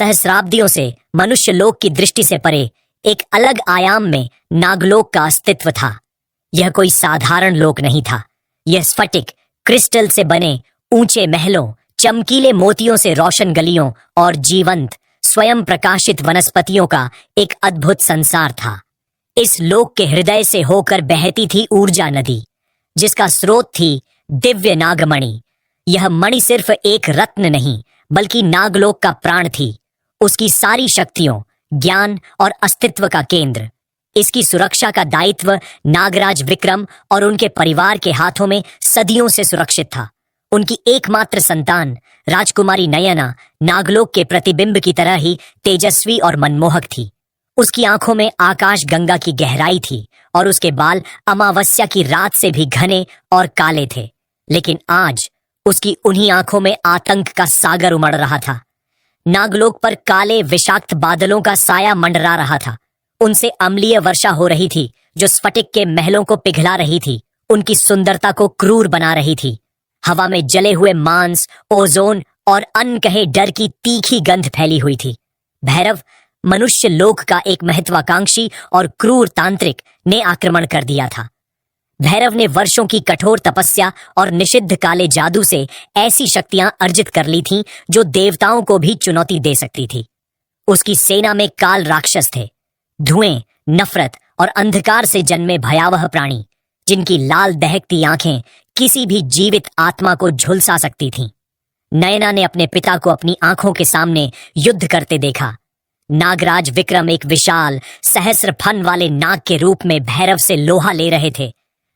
सहस्राब्दियों से मनुष्य लोक की दृष्टि से परे एक अलग आयाम में नागलोक का अस्तित्व था। यह कोई साधारण लोक नहीं था। यह स्फटिक क्रिस्टल से बने ऊंचे महलों, चमकीले मोतियों से रोशन गलियों और जीवंत स्वयं प्रकाशित वनस्पतियों का एक अद्भुत संसार था। इस लोक के हृदय से होकर बहती थी ऊर्जा नदी, जिसका स्रोत थी दिव्य नागमणि। यह मणि सिर्फ एक रत्न नहीं, बल्कि नागलोक का प्राण थी, उसकी सारी शक्तियों, ज्ञान और अस्तित्व का केंद्र। इसकी सुरक्षा का दायित्व नागराज विक्रम और उनके परिवार के हाथों में सदियों से सुरक्षित था। उनकी एकमात्र संतान राजकुमारी नयना नागलोक के प्रतिबिंब की तरह ही तेजस्वी और मनमोहक थी। उसकी आंखों में आकाश गंगा की गहराई थी और उसके बाल अमावस्या की रात से भी घने और काले थे। लेकिन आज उसकी उन्हीं आंखों में आतंक का सागर उमड़ रहा था। नागलोक पर काले विषाक्त बादलों का साया मंडरा रहा था। उनसे अम्लीय वर्षा हो रही थी, जो स्फटिक के महलों को पिघला रही थी, उनकी सुंदरता को क्रूर बना रही थी। हवा में जले हुए मांस, ओजोन और अनकहे डर की तीखी गंध फैली हुई थी। भैरव, मनुष्य लोक का एक महत्वाकांक्षी और क्रूर तांत्रिक, ने आक्रमण कर दिया था। भैरव ने वर्षों की कठोर तपस्या और निषिद्ध काले जादू से ऐसी शक्तियां अर्जित कर ली थीं जो देवताओं को भी चुनौती दे सकती थी। उसकी सेना में काल राक्षस थे, धुएं, नफरत और अंधकार से जन्मे भयावह प्राणी, जिनकी लाल दहकती आंखें किसी भी जीवित आत्मा को झुलसा सकती थीं। नयना ने अपने पिता को अपनी आंखों के सामने युद्ध करते देखा। नागराज विक्रम एक विशाल सहस्र फन वाले नाग के रूप में भैरव से लोहा ले रहे थे,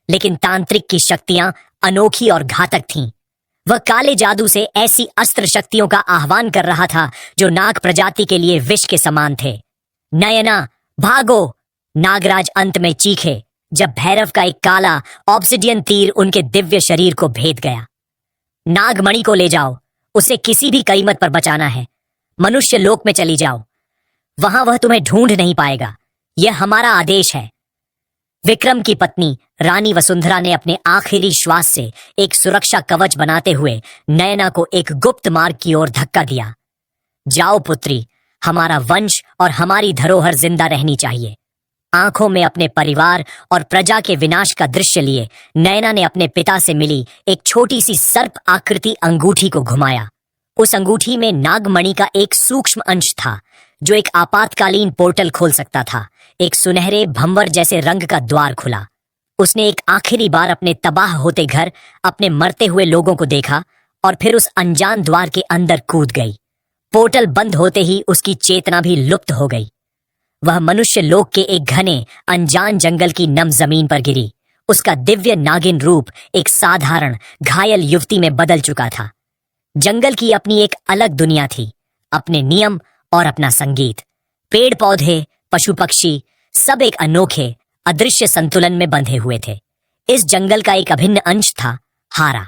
लेकिन तांत्रिक की शक्तियां अनोखी और घातक थीं। वह काले जादू से ऐसी अस्त्र शक्तियों का आह्वान कर रहा था जो नाग प्रजाति के लिए विष के समान थे। नयना, भागो! नागराज अंत में चीखे, जब भैरव का एक काला ऑब्सिडियन तीर उनके दिव्य शरीर को भेद गया। नागमणि को ले जाओ, उसे किसी भी कीमत पर बचाना है। मनुष्य लोक में चली जाओ, वहां वह तुम्हें ढूंढ नहीं पाएगा। यह हमारा आदेश है। विक्रम की पत्नी रानी वसुंधरा ने अपने आखिरी श्वास से एक सुरक्षा कवच बनाते हुए नयना को एक गुप्त मार्ग की ओर धक्का दिया। जाओ पुत्री, हमारा वंश और हमारी धरोहर जिंदा रहनी चाहिए। आंखों में अपने परिवार और प्रजा के विनाश का दृश्य लिए नयना ने अपने पिता से मिली एक छोटी सी सर्प आकृति अंगूठी को घुमाया। उस अंगूठी में नागमणि का एक सूक्ष्म अंश था, जो एक आपातकालीन पोर्टल खोल सकता था। एक सुनहरे भंवर जैसे रंग का द्वार खुला। उसने एक आखिरी बार अपने तबाह होते घर, अपने मरते हुए लोगों को देखा और फिर उस अनजान द्वार के अंदर कूद गई। पोर्टल बंद होते ही उसकी चेतना भी लुप्त हो गई। वह मनुष्य लोक के एक घने अनजान जंगल की नम जमीन पर गिरी। उसका दिव्य नागिन रूप एक साधारण घायल युवती में बदल चुका था। जंगल की अपनी एक अलग दुनिया थी, अपने नियम और अपना संगीत। पेड़ पौधे, पशु पक्षी, सब एक अनोखे अदृश्य संतुलन में बंधे हुए थे। इस जंगल का एक अभिन्न अंश था हारा,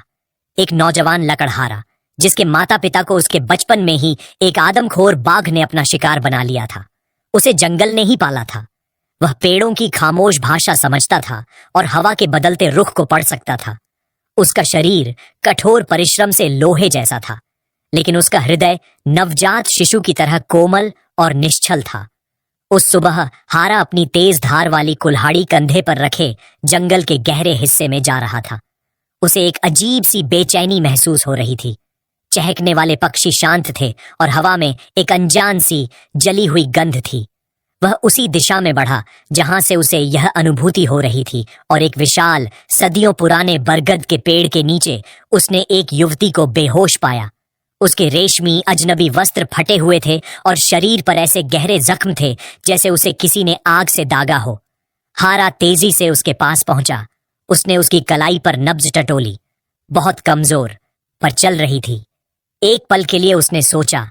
एक नौजवान लकड़हारा, जिसके माता पिता को उसके बचपन में ही एक आदमखोर बाघ ने अपना शिकार बना लिया था। उसे जंगल ने ही पाला था। वह पेड़ों की खामोश भाषा समझता था और हवा के बदलते रुख को पढ़ सकता था। उसका शरीर कठोर परिश्रम से लोहे जैसा था, लेकिन उसका हृदय नवजात शिशु की तरह कोमल और निश्चल था। उस सुबह हारा अपनी तेज धार वाली कुल्हाड़ी कंधे पर रखे जंगल के गहरे हिस्से में जा रहा था। उसे एक अजीब सी बेचैनी महसूस हो रही थी। चहकने वाले पक्षी शांत थे और हवा में एक अनजान सी जली हुई गंध थी। वह उसी दिशा में बढ़ा जहां से उसे यह अनुभूति हो रही थी, और एक विशाल सदियों पुराने बरगद के पेड़ के नीचे उसने एक युवती को बेहोश पाया। उसके रेशमी अजनबी वस्त्र फटे हुए थे और शरीर पर ऐसे गहरे जख्म थे जैसे उसे किसी ने आग से दागा हो। हारा तेजी से उसके पास पहुंचा। उसने उसकी कलाई पर नब्ज टटोली। बहुत कमजोर, पर चल रही थी। एक पल के लिए उसने सोचा,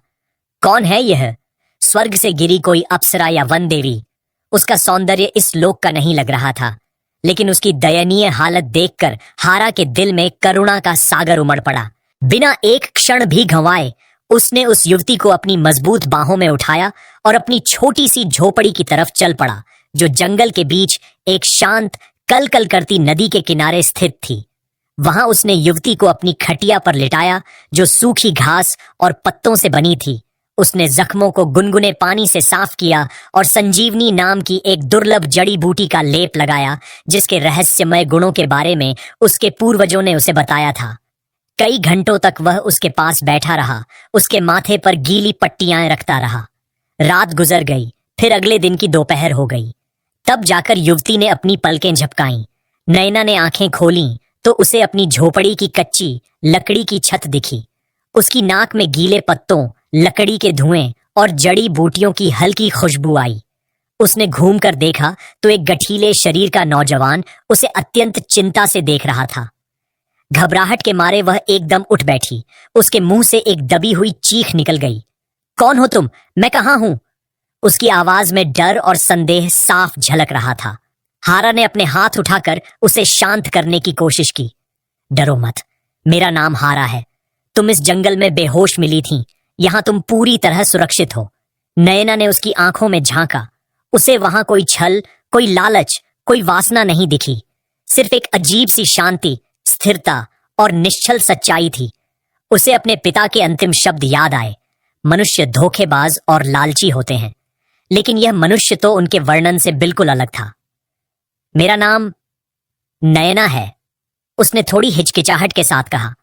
कौन है यह? स्वर्ग से गिरी कोई अप्सरा या वन देवी? उसका सौंदर्य इस लोक का नहीं लग रहा था, लेकिन उसकी दयनीय हालत देखकर हारा के दिल में करुणा का सागर उमड़ पड़ा। बिना एक क्षण भी गंवाए उसने उस युवती को अपनी मजबूत बाहों में उठाया और अपनी छोटी सी झोपड़ी की तरफ चल पड़ा, जो जंगल के बीच एक शांत कल कल करती नदी के किनारे स्थित थी। वहां उसने युवती को अपनी खटिया पर लिटाया, जो सूखी घास और पत्तों से बनी थी, उसने जख्मों को गुनगुने पानी से साफ किया और संजीवनी नाम की एक दुर्लभ जड़ी बूटी का लेप लगाया, जिसके रहस्यमय गुणों के बारे में उसके पूर्वजों ने उसे बताया था। कई घंटों तक वह उसके पास बैठा रहा, उसके माथे पर गीली पट्टियां रखता रहा। रात गुजर गई, फिर अगले दिन की दोपहर हो गई। तब जाकर युवती ने अपनी पलकें झपकाईं। नयना ने आंखें खोलीं तो उसे अपनी झोपड़ी की कच्ची लकड़ी की छत दिखी। उसकी नाक में गीले पत्तों, लकड़ी के धुएं और जड़ी बूटियों की हल्की खुशबू आई। उसने घूमकर देखा तो एक गठीले शरीर का नौजवान उसे अत्यंत चिंता से देख रहा था। घबराहट के मारे वह एकदम उठ बैठी। उसके मुंह से एक दबी हुई चीख निकल गई। कौन हो तुम? मैं कहाँ हूं? उसकी आवाज में डर और संदेह साफ झलक रहा था। हारा ने अपने हाथ उठाकर उसे शांत करने की कोशिश की। डरो मत, मेरा नाम हारा है। तुम इस जंगल में बेहोश मिली थीं, यहां तुम पूरी तरह सुरक्षित हो। नयना ने उसकी आंखों में झांका। उसे वहां कोई छल, कोई लालच, कोई वासना नहीं दिखी। सिर्फ एक अजीब सी शांति, स्थिरता और निश्चल सच्चाई थी। उसे अपने पिता के अंतिम शब्द याद आए। मनुष्य धोखेबाज और लालची होते हैं, लेकिन यह मनुष्य तो उनके वर्णन से बिल्कुल अलग था। मेरा नाम नयना है, उसने थोड़ी हिचकिचाहट के साथ कहा।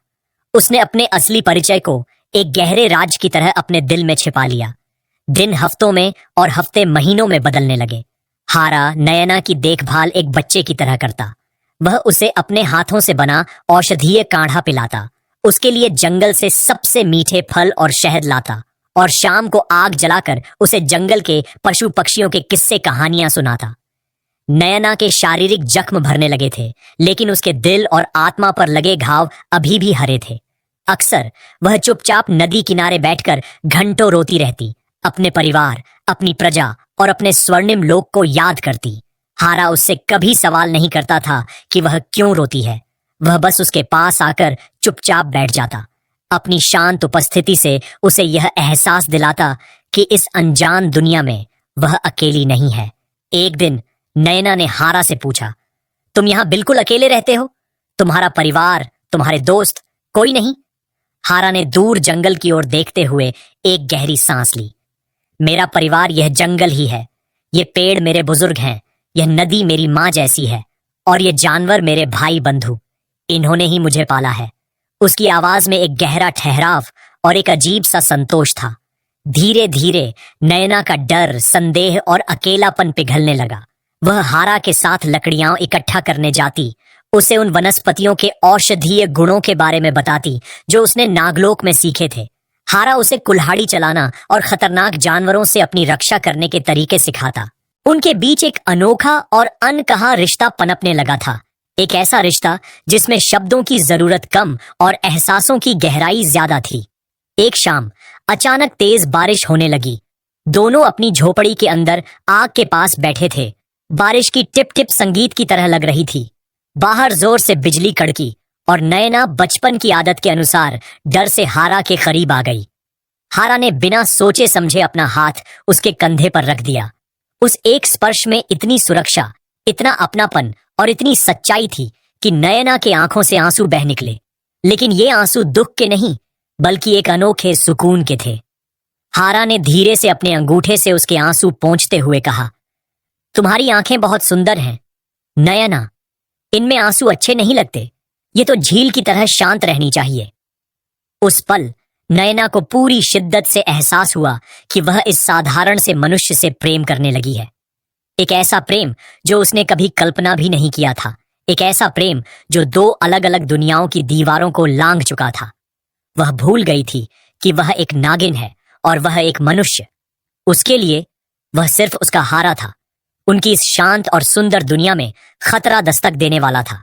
उसने अपने असली परिचय को एक गहरे राज की तरह अपने दिल में छिपा लिया। दिन हफ्तों में और हफ्ते महीनों में बदलने लगे। हारा नयना की देखभाल एक बच्चे की तरह करता। वह उसे अपने हाथों से बना औषधीय काढ़ा पिलाता, उसके लिए जंगल से सबसे मीठे फल और शहद लाता और शाम को आग जलाकर उसे जंगल के पशु पक्षियों के किस्से कहानियां सुनाता। नयना के शारीरिक जख्म भरने लगे थे, लेकिन उसके दिल और आत्मा पर लगे घाव अभी भी हरे थे। अक्सर वह चुपचाप नदी किनारे बैठकर घंटों रोती रहती, अपने परिवार, अपनी प्रजा और अपने स्वर्णिम लोक को याद करती। हारा उससे कभी सवाल नहीं करता था कि वह क्यों रोती है। वह बस उसके पास आकर चुपचाप बैठ जाता, अपनी शांत उपस्थिति से उसे यह एहसास दिलाता कि इस अनजान दुनिया में वह अकेली नहीं है। एक दिन नयना ने हारा से पूछा, तुम यहां बिल्कुल अकेले रहते हो? तुम्हारा परिवार, तुम्हारे दोस्त कोई नहीं? हारा ने दूर जंगल की ओर देखते हुए एक गहरी सांस ली। मेरा परिवार यह जंगल ही है। ये पेड़ मेरे बुजुर्ग हैं, यह नदी मेरी माँ जैसी है और ये जानवर मेरे भाई बंधु। इन्होंने ही मुझे पाला है। उसकी आवाज में एक गहरा ठहराव और एक अजीब सा संतोष था। धीरे धीरे नयना का डर, संदेह और अकेलापन पिघलने लगा। वह हारा के साथ लकड़ियां इकट्ठा करने जाती, उसे उन वनस्पतियों के औषधीय गुणों के बारे में बताती जो उसने नागलोक में सीखे थे। हारा उसे कुल्हाड़ी चलाना और खतरनाक जानवरों से अपनी रक्षा करने के तरीके सिखाता। उनके बीच एक अनोखा और अनकहा रिश्ता पनपने लगा था। एक ऐसा रिश्ता जिसमें शब्दों की जरूरत कम और एहसासों की गहराई ज्यादा थी। एक शाम अचानक तेज बारिश होने लगी। दोनों अपनी झोपड़ी के अंदर आग के पास बैठे थे। बारिश की टिप टिप संगीत की तरह लग रही थी। बाहर जोर से बिजली कड़की और नयना बचपन की आदत के अनुसार डर से हारा के करीब आ गई। हारा ने बिना सोचे समझे अपना हाथ उसके कंधे पर रख दिया। उस एक स्पर्श में इतनी सुरक्षा, इतना अपनापन और इतनी सच्चाई थी कि नयना के आंखों से आंसू बह निकले। लेकिन ये आंसू दुख के नहीं, बल्कि एक अनोखे सुकून के थे। हारा ने धीरे से अपने अंगूठे से उसके आंसू पोंछते हुए कहा, तुम्हारी आंखें बहुत सुंदर हैं नयना, इनमें आंसू अच्छे नहीं लगते। ये तो झील की तरह शांत रहनी चाहिए। उस पल नयना को पूरी शिद्दत से एहसास हुआ कि वह इस साधारण से मनुष्य से प्रेम करने लगी है। एक ऐसा प्रेम जो उसने कभी कल्पना भी नहीं किया था। एक ऐसा प्रेम जो दो अलग अलग दुनियाओं की दीवारों को लांघ चुका था। वह भूल गई थी कि वह एक नागिन है और वह एक मनुष्य। उसके लिए वह सिर्फ उसका हारा था। उनकी इस शांत और सुंदर दुनिया में खतरा दस्तक देने वाला था।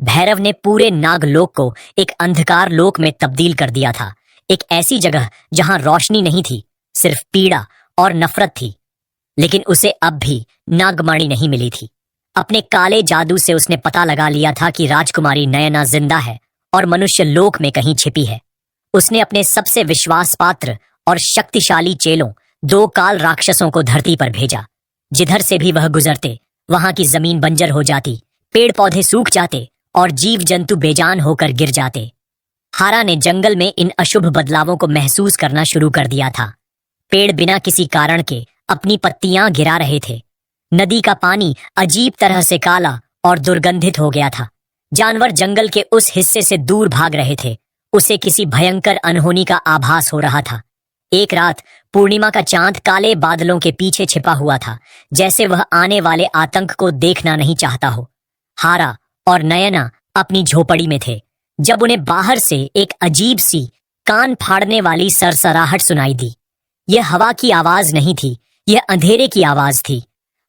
भैरव ने पूरे नागलोक को एक अंधकार लोक में तब्दील कर दिया था। एक ऐसी जगह जहां रोशनी नहीं थी, सिर्फ पीड़ा और नफरत थी। लेकिन उसे अब भी नागमणि नहीं मिली थी। अपने काले जादू से उसने पता लगा लिया था कि राजकुमारी नयना जिंदा है और मनुष्य लोक में कहीं छिपी है। उसने अपने सबसे विश्वास पात्र और शक्तिशाली चेलों, दो काल राक्षसों को धरती पर भेजा। जिधर से भी वह गुजरते, वहां की जमीन बंजर हो जाती, पेड़ पौधे सूख जाते और जीव जंतु बेजान होकर गिर जाते। हारा ने जंगल में इन अशुभ बदलावों को महसूस करना शुरू कर दिया था। पेड़ बिना किसी कारण के अपनी पत्तियां गिरा रहे थे। नदी का पानी अजीब तरह से काला और दुर्गंधित हो गया था। जानवर जंगल के उस हिस्से से दूर भाग रहे थे। उसे किसी भयंकर अनहोनी का आभास हो रहा था। एक रात पूर्णिमा का चांद काले बादलों के पीछे छिपा हुआ था, जैसे वह आने वाले आतंक को देखना नहीं चाहता हो। हारा और नयना अपनी झोपड़ी में थे जब उन्हें बाहर से एक अजीब सी कान फाड़ने वाली सरसराहट सुनाई दी। यह हवा की आवाज नहीं थी, यह अंधेरे की आवाज थी।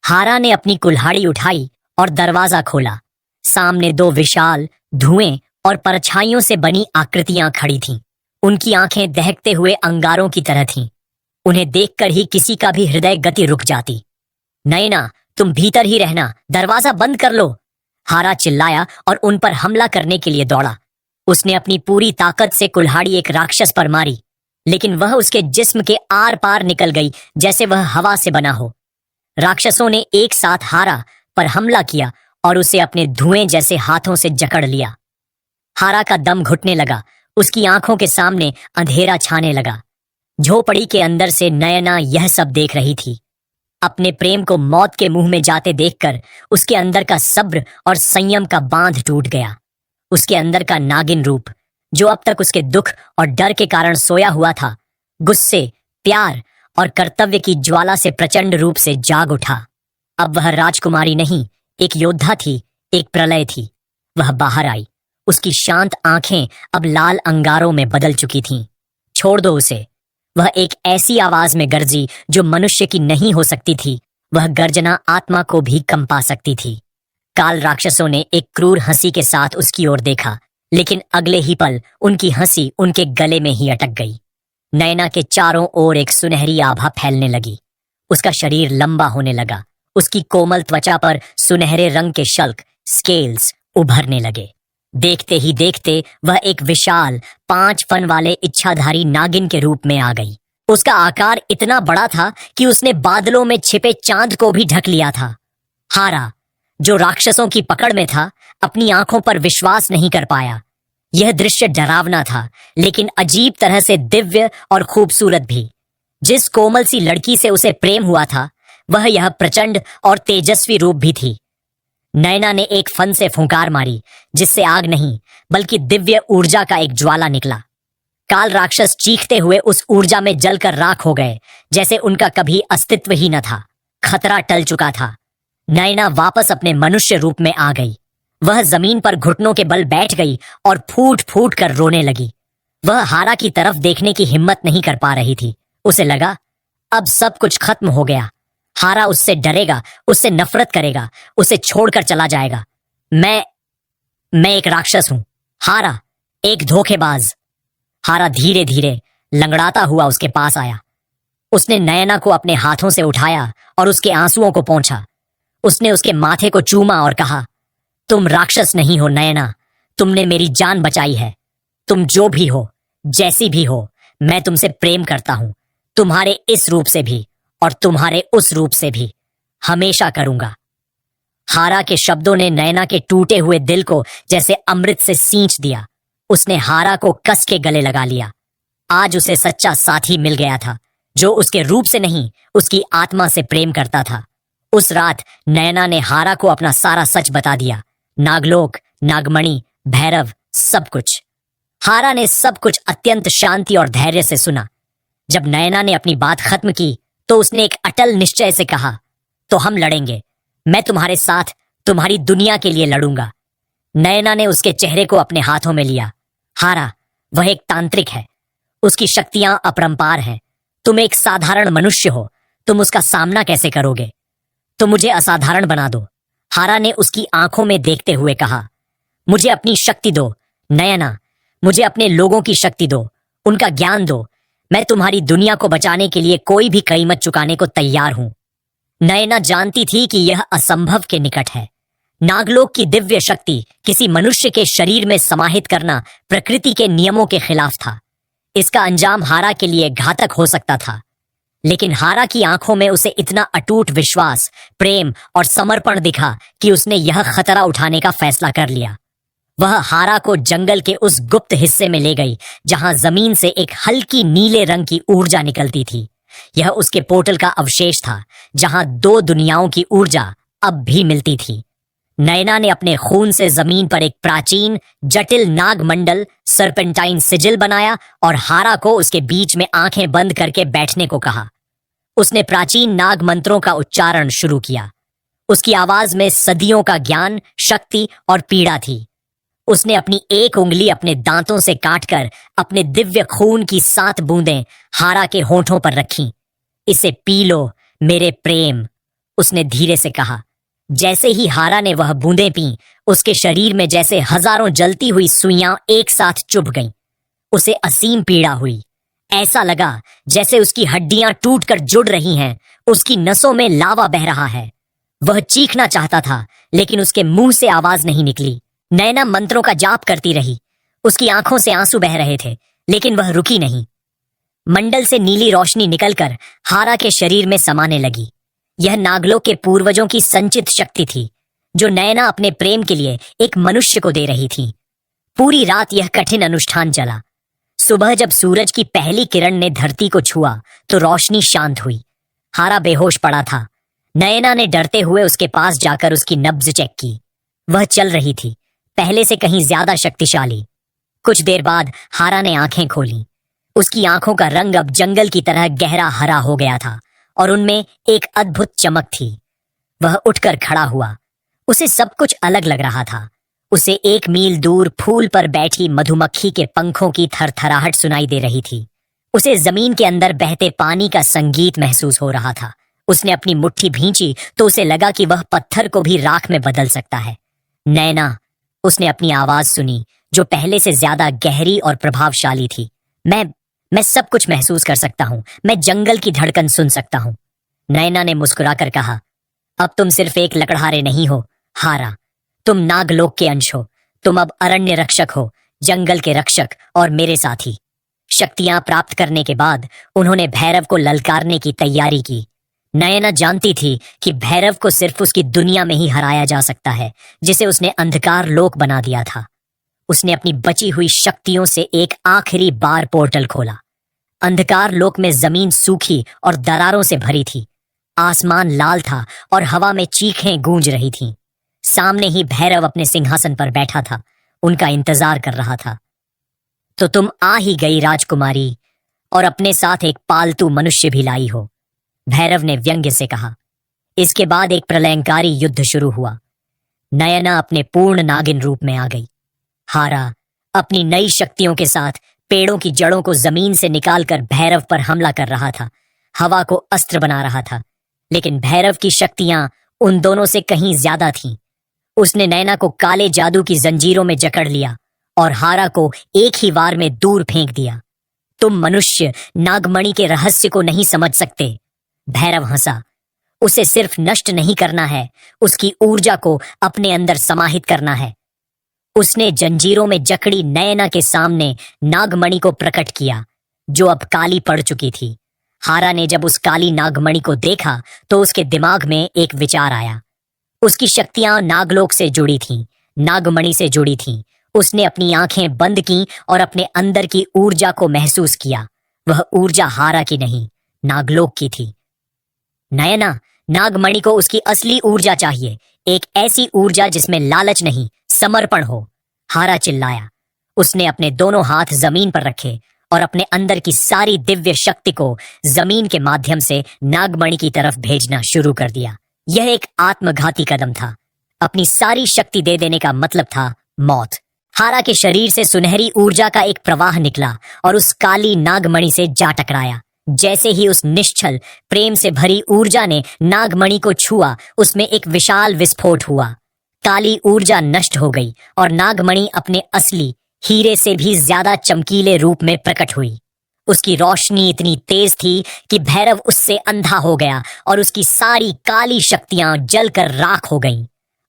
हारा ने अपनी कुल्हाड़ी उठाई और दरवाजा खोला। सामने दो विशाल धुएं और परछाइयों से बनी आकृतियां खड़ी थीं। उनकी आंखें दहकते हुए अंगारों की तरह थीं। उन्हें देखकर ही किसी का भी हृदय गति रुक जाती। नैना, तुम भीतर ही रहना, दरवाजा बंद कर लो। हारा चिल्लाया और उन पर हमला करने के लिए दौड़ा। उसने अपनी पूरी ताकत से कुल्हाड़ी एक राक्षस पर मारी, लेकिन वह उसके जिस्म के आर पार निकल गई जैसे वह हवा से बना हो। राक्षसों ने एक साथ हारा पर हमला किया और उसे अपने धुएं जैसे हाथों से जकड़ लिया। हारा का दम घुटने लगा। उसकी आंखों के सामने अंधेरा छाने लगा। झोपड़ी के अंदर से नयना यह सब देख रही थी। अपने प्रेम को मौत के मुंह में जाते देखकर उसके अंदर का सब्र और संयम का बांध टूट गया। उसके अंदर का नागिन रूप, जो अब तक उसके दुख और डर के कारण सोया हुआ था, गुस्से, प्यार और कर्तव्य की ज्वाला से प्रचंड रूप से जाग उठा। अब वह राजकुमारी नहीं, एक योद्धा थी, एक प्रलय थी। वह बाहर आई। उसकी शांत आंखें अब लाल अंगारों में बदल चुकी थीं। छोड़ दो उसे। वह एक ऐसी आवाज में गरजी जो मनुष्य की नहीं हो सकती थी। वह गर्जना आत्मा को भी कंपा सकती थी। काल राक्षसों ने एक क्रूर हंसी के साथ उसकी ओर देखा, लेकिन अगले ही पल उनकी हंसी उनके गले में ही अटक गई। नैना के चारों ओर एक सुनहरी आभा फैलने लगी। उसका शरीर लंबा होने लगा। उसकी कोमल त्वचा पर सुनहरे रंग के शल्क, स्केल्स उभरने लगे। देखते ही देखते वह एक विशाल 5 फन वाले इच्छाधारी नागिन के रूप में आ गई। उसका आकार इतना बड़ा था कि उसने बादलों में छिपे चांद को भी ढक लिया था। हारा, जो राक्षसों की पकड़ में था, अपनी आंखों पर विश्वास नहीं कर पाया। यह दृश्य डरावना था, लेकिन अजीब तरह से दिव्य और खूबसूरत भी। जिस कोमल सी लड़की से उसे प्रेम हुआ था, वह यह प्रचंड और तेजस्वी रूप भी थी। नैना ने एक फन से फुंकार मारी, जिससे आग नहीं बल्कि दिव्य ऊर्जा का एक ज्वाला निकला। काल राक्षस चीखते हुए उस ऊर्जा में जलकर राख हो गए, जैसे उनका कभी अस्तित्व ही न था। खतरा टल चुका था। नैना वापस अपने मनुष्य रूप में आ गई। वह जमीन पर घुटनों के बल बैठ गई और फूट फूट कर रोने लगी। वह हारा की तरफ देखने की हिम्मत नहीं कर पा रही थी। उसे लगा अब सब कुछ खत्म हो गया। हारा उससे डरेगा, उससे नफरत करेगा, उसे छोड़कर चला जाएगा। मैं एक राक्षस हूं। हारा एक धोखेबाज। हारा धीरे धीरे लंगड़ाता हुआ उसके पास आया। उसने नयना को अपने हाथों से उठाया और उसके आंसुओं को पोंछा। उसने उसके माथे को चूमा और कहा, तुम राक्षस नहीं हो नयना, तुमने मेरी जान बचाई है। तुम जो भी हो, जैसी भी हो, मैं तुमसे प्रेम करता हूं। तुम्हारे इस रूप से भी और तुम्हारे उस रूप से भी, हमेशा करूंगा। हारा के शब्दों ने नैना के टूटे हुए दिल को जैसे अमृत से सींच दिया। उसने हारा को कस के गले लगा लिया। आज उसे सच्चा साथी मिल गया था, जो उसके रूप से नहीं, उसकी आत्मा से प्रेम करता था। उस रात नैना ने हारा को अपना सारा सच बता दिया। नागलोक, नागमणि, भैरव, सब कुछ। हारा ने सब कुछ अत्यंत शांति और धैर्य से सुना। जब नैना ने अपनी बात खत्म की तो उसने एक अटल निश्चय से कहा, तो हम लड़ेंगे। मैं तुम्हारे साथ तुम्हारी दुनिया के लिए लड़ूंगा। नैना ने उसके चेहरे को अपने हाथों में लिया। हारा, वह एक तांत्रिक है। उसकी शक्तियां अपरंपार हैं। तुम एक साधारण मनुष्य हो, तुम उसका सामना कैसे करोगे? तो मुझे असाधारण बना दो। हारा ने उसकी आंखों में देखते हुए कहा, मुझे अपनी शक्ति दो नयना, मुझे अपने लोगों की शक्ति दो, उनका ज्ञान दो। मैं तुम्हारी दुनिया को बचाने के लिए कोई भी कीमत चुकाने को तैयार हूं। नयना जानती थी कि यह असंभव के निकट है। नागलोक की दिव्य शक्ति किसी मनुष्य के शरीर में समाहित करना प्रकृति के नियमों के खिलाफ था। इसका अंजाम हारा के लिए घातक हो सकता था, लेकिन हारा की आंखों में उसे इतना अटूट विश्वास, प्रेम और समर्पण दिखा कि उसने यह खतरा उठाने का फैसला कर लिया। वह हारा को जंगल के उस गुप्त हिस्से में ले गई, जहां जमीन से एक हल्की नीले रंग की ऊर्जा निकलती थी। यह उसके पोर्टल का अवशेष था, जहां दो दुनियाओं की ऊर्जा अब भी मिलती थी। नयना ने अपने खून से जमीन पर एक प्राचीन जटिल नागमंडल सर्पेंटाइन सिजिल बनाया और हारा को उसके बीच में आंखें बंद करके बैठने को कहा। उसने प्राचीन नाग मंत्रों का उच्चारण शुरू किया। उसकी आवाज में सदियों का ज्ञान, शक्ति और पीड़ा थी। उसने अपनी एक उंगली अपने दांतों से काटकर अपने दिव्य खून की 7 बूंदें हारा के होठों पर रखीं। इसे पी लो मेरे प्रेम, उसने धीरे से कहा। जैसे ही हारा ने वह बूंदें पीं, उसके शरीर में जैसे हजारों जलती हुई सुइयां एक साथ चुभ गईं। उसे असीम पीड़ा हुई। ऐसा लगा जैसे उसकी हड्डियां टूटकर जुड़ रही हैं, उसकी नसों में लावा बह रहा है। वह चीखना चाहता था, लेकिन उसके मुंह से आवाज नहीं निकली। नैना मंत्रों का जाप करती रही। उसकी आंखों से आंसू बह रहे थे, लेकिन वह रुकी नहीं। मंडल से नीली रोशनी निकलकर हारा के शरीर में समाने लगी। यह नागलोक के पूर्वजों की संचित शक्ति थी, जो नैना अपने प्रेम के लिए एक मनुष्य को दे रही थी। पूरी रात यह कठिन अनुष्ठान चला। सुबह जब सूरज की पहली किरण ने धरती को छुआ तो रोशनी शांत हुई। हारा बेहोश पड़ा था। नयना ने डरते हुए उसके पास जाकर उसकी नब्ज चेक की। वह चल रही थी, पहले से कहीं ज्यादा शक्तिशाली। कुछ देर बाद हारा ने आंखें खोली। उसकी आंखों का रंग अब जंगल की तरह गहरा हरा हो गया था और उनमें एक अद्भुत चमक थी। वह उठकर खड़ा हुआ। उसे सब कुछ अलग लग रहा था। उसे 1 मील दूर फूल पर बैठी मधुमक्खी के पंखों की थरथराहट सुनाई दे रही थी। उसे जमीन के अंदर बहते पानी का संगीत महसूस हो रहा था। उसने अपनी मुट्ठी भींची तो उसे लगा कि वह पत्थर को भी राख में बदल सकता है। नैना, उसने अपनी आवाज सुनी, जो पहले से ज्यादा गहरी और प्रभावशाली थी। मैं सब कुछ महसूस कर सकता हूं। मैं जंगल की धड़कन सुन सकता हूं। नैना ने मुस्कुराकर कहा, अब तुम सिर्फ एक लकड़हारे नहीं हो हारा, तुम नागलोक के अंश हो। तुम अब अरण्य रक्षक हो, जंगल के रक्षक और मेरे साथी। शक्तियां प्राप्त करने के बाद उन्होंने भैरव को ललकारने की तैयारी की। नयना जानती थी कि भैरव को सिर्फ उसकी दुनिया में ही हराया जा सकता है, जिसे उसने अंधकार लोक बना दिया था। उसने अपनी बची हुई शक्तियों से एक आखिरी बार पोर्टल खोला। अंधकार लोक में जमीन सूखी और दरारों से भरी थी। आसमान लाल था और हवा में चीखें गूंज रही थीं। सामने ही भैरव अपने सिंहासन पर बैठा था, उनका इंतजार कर रहा था। तो तुम आ ही गई राजकुमारी, और अपने साथ एक पालतू मनुष्य भी लाई हो, भैरव ने व्यंग्य से कहा। इसके बाद एक प्रलयंकारी युद्ध शुरू हुआ। नयना अपने पूर्ण नागिन रूप में आ गई। हारा अपनी नई शक्तियों के साथ पेड़ों की जड़ों को जमीन से निकालकर भैरव पर हमला कर रहा था, हवा को अस्त्र बना रहा था। लेकिन भैरव की शक्तियां उन दोनों से कहीं ज्यादा थीं। उसने नैना को काले जादू की जंजीरों में जकड़ लिया और हारा को एक ही वार में दूर फेंक दिया। तुम मनुष्य नागमणि के रहस्य को नहीं समझ सकते, भैरव हंसा। उसे सिर्फ नष्ट नहीं करना है, उसकी ऊर्जा को अपने अंदर समाहित करना है। उसने जंजीरों में जकड़ी नयना के सामने नागमणि को प्रकट किया, जो अब काली पड़ चुकी थी। हारा ने जब उस काली नागमणि को देखा तो उसके दिमाग में एक विचार आया। उसकी शक्तियां नागलोक से जुड़ी थीं, नागमणि से जुड़ी थीं। उसने अपनी आंखें बंद की और अपने अंदर की ऊर्जा को महसूस किया। वह ऊर्जा हारा की नहीं, नागलोक की थी। नयना, नागमणि को उसकी असली ऊर्जा चाहिए, एक ऐसी ऊर्जा जिसमें लालच नहीं, समर्पण हो, हारा चिल्लाया। उसने अपने दोनों हाथ जमीन पर रखे और अपने अंदर की सारी दिव्य शक्ति को जमीन के माध्यम से नागमणि की तरफ भेजना शुरू कर दिया। यह एक आत्मघाती कदम था। अपनी सारी शक्ति दे देने का मतलब था मौत। हारा के शरीर से सुनहरी ऊर्जा का एक प्रवाह निकला और उस काली नागमणि से जा टकराया। जैसे ही उस निश्चल प्रेम से भरी ऊर्जा ने नागमणि को छुआ, उसमें एक विशाल विस्फोट हुआ। काली ऊर्जा नष्ट हो गई और नागमणि अपने असली हीरे से भी ज्यादा चमकीले रूप में प्रकट हुई। उसकी रोशनी इतनी तेज थी कि भैरव उससे अंधा हो गया और उसकी सारी काली शक्तियां जलकर राख हो गईं।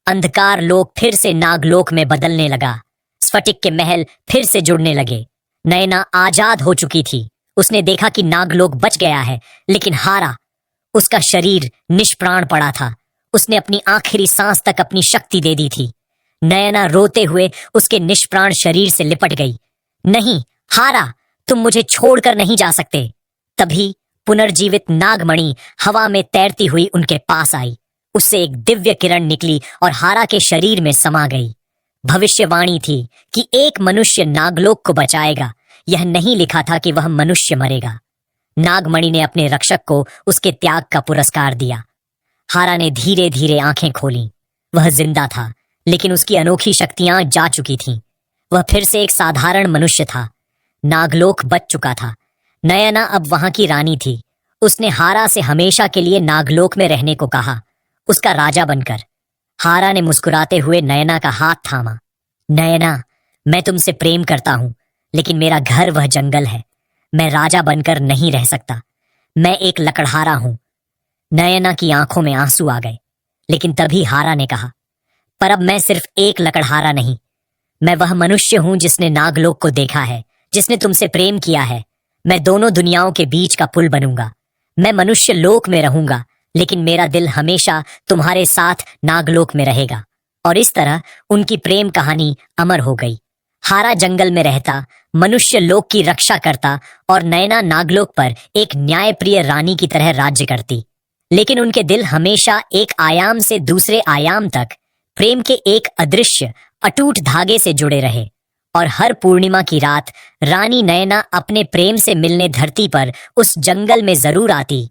अंधकार लोक फिर से नागलोक में बदलने लगा। स्फटिक के महल फिर से जुड़ने लगे। नयना आजाद हो चुकी थी। उसने देखा कि नागलोक बच गया है, लेकिन हारा, उसका शरीर निष्प्राण पड़ा था। उसने अपनी आखिरी सांस तक अपनी शक्ति दे दी थी। नयना रोते हुए उसके निष्प्राण शरीर से लिपट गई। नहीं हारा, तुम मुझे छोड़कर नहीं जा सकते। तभी पुनर्जीवित नागमणि हवा में तैरती हुई उनके पास आई। उससे एक दिव्य किरण निकली और हारा के शरीर में समा गई। भविष्यवाणी थी कि एक मनुष्य नागलोक को बचाएगा, यह नहीं लिखा था कि वह मनुष्य मरेगा। नागमणि ने अपने रक्षक को उसके त्याग का पुरस्कार दिया। हारा ने धीरे धीरे आंखें खोलीं। वह जिंदा था, लेकिन उसकी अनोखी शक्तियां जा चुकी थीं। वह फिर से एक साधारण मनुष्य था। नागलोक बच चुका था। नयना अब वहां की रानी थी। उसने हारा से हमेशा के लिए नागलोक में रहने को कहा, उसका राजा बनकर। हारा ने मुस्कुराते हुए नयना का हाथ थामा। नयना, मैं तुमसे प्रेम करता हूं, लेकिन मेरा घर वह जंगल है। मैं राजा बनकर नहीं रह सकता। मैं एक लकड़हारा हूं। नयना की आंखों में आंसू आ गए, लेकिन तभी हारा ने कहा, पर अब मैं सिर्फ एक लकड़हारा नहीं, मैं वह मनुष्य हूं जिसने नागलोक को देखा है, जिसने तुमसे प्रेम किया है। मैं दोनों दुनियाओं के बीच का पुल बनूंगा। मैं मनुष्य लोक में रहूंगा, लेकिन मेरा दिल हमेशा तुम्हारे साथ नागलोक में रहेगा। और इस तरह उनकी प्रेम कहानी अमर हो गई। हारा जंगल में रहता, मनुष्य लोक की रक्षा करता और नयना नागलोक पर एक न्यायप्रिय रानी की तरह राज्य करती। लेकिन उनके दिल हमेशा एक आयाम से दूसरे आयाम तक प्रेम के एक अदृश्य अटूट धागे से जुड़े रहे। और हर पूर्णिमा की रात रानी नयना अपने प्रेम से मिलने धरती पर उस जंगल में जरूर आती,